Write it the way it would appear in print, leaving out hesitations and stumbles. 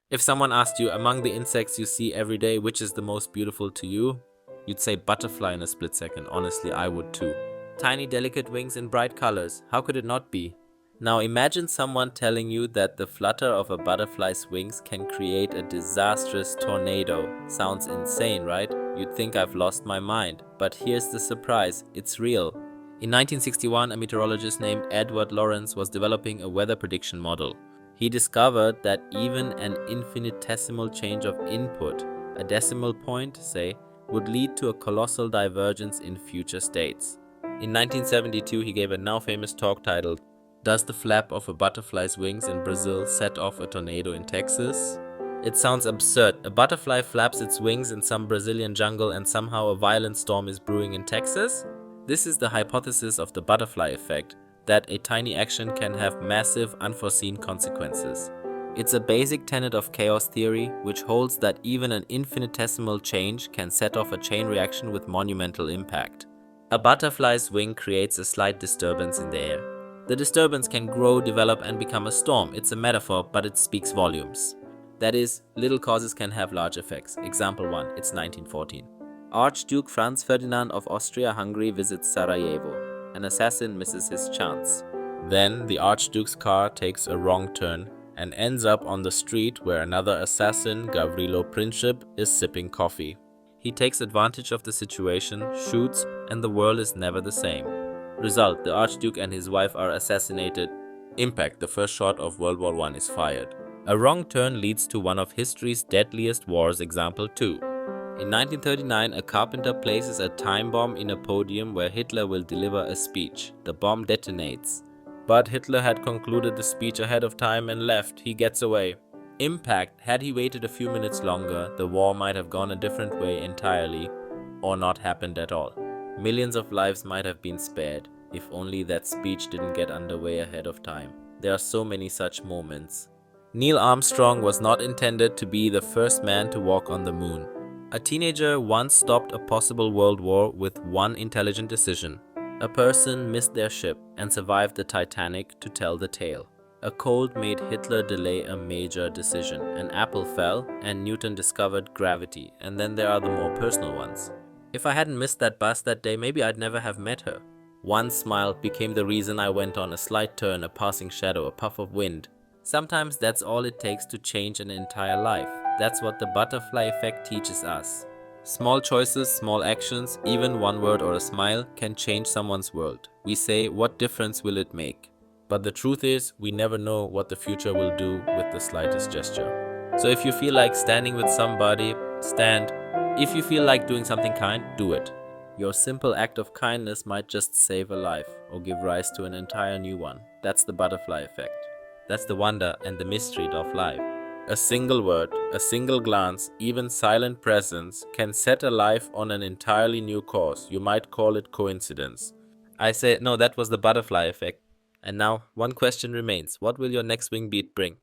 If someone asked you, among the insects you see every day, which is the most beautiful to you? You'd say butterfly in a split second. Honestly, I would too. Tiny delicate wings in bright colors. How could it not be? Now imagine someone telling you that the flutter of a butterfly's wings can create a disastrous tornado. Sounds insane, right? You'd think I've lost my mind. But here's the surprise, it's real. In 1961, a meteorologist named Edward Lorenz was developing a weather prediction model. He discovered that even an infinitesimal change of input, a decimal point, say, would lead to a colossal divergence in future states. In 1972, he gave a now famous talk titled, "Does the flap of a butterfly's wings in Brazil set off a tornado in Texas?" It sounds absurd. A butterfly flaps its wings in some Brazilian jungle and somehow a violent storm is brewing in Texas? This is the hypothesis of the butterfly effect, that a tiny action can have massive unforeseen consequences. It's a basic tenet of chaos theory, which holds that even an infinitesimal change can set off a chain reaction with monumental impact. A butterfly's wing creates a slight disturbance in the air. The disturbance can grow, develop, and become a storm. It's a metaphor, but it speaks volumes. That is, little causes can have large effects. Example 1, it's 1914. Archduke Franz Ferdinand of Austria-Hungary visits Sarajevo. An assassin misses his chance. Then the Archduke's car takes a wrong turn and ends up on the street where another assassin, Gavrilo Princip, is sipping coffee. He takes advantage of the situation, shoots, and the world is never the same. Result, the Archduke and his wife are assassinated. Impact, the first shot of World War I is fired. A wrong turn leads to one of history's deadliest wars. Example 2. In 1939, a carpenter places a time bomb in a podium where Hitler will deliver a speech. The bomb detonates. But Hitler had concluded the speech ahead of time and left. He gets away. Impact, had he waited a few minutes longer, the war might have gone a different way entirely, or not happened at all. Millions of lives might have been spared, if only that speech didn't get underway ahead of time. There are so many such moments. Neil Armstrong was not intended to be the first man to walk on the moon. A teenager once stopped a possible world war with one intelligent decision. A person missed their ship and survived the Titanic to tell the tale. A cold made Hitler delay a major decision. An apple fell and Newton discovered gravity. And then there are the more personal ones. If I hadn't missed that bus that day, maybe I'd never have met her. One smile became the reason I went on, a slight turn, a passing shadow, a puff of wind. Sometimes that's all it takes to change an entire life. That's what the butterfly effect teaches us. Small choices, small actions, even one word or a smile can change someone's world. We say, what difference will it make? But the truth is, we never know what the future will do with the slightest gesture. So if you feel like standing with somebody, stand. If you feel like doing something kind, do it. Your simple act of kindness might just save a life or give rise to an entire new one. That's the butterfly effect. That's the wonder and the mystery of life. A single word, a single glance, even silent presence can set a life on an entirely new course. You might call it coincidence. I say, no, that was the butterfly effect. And now, one question remains. What will your next Wingbeat bring?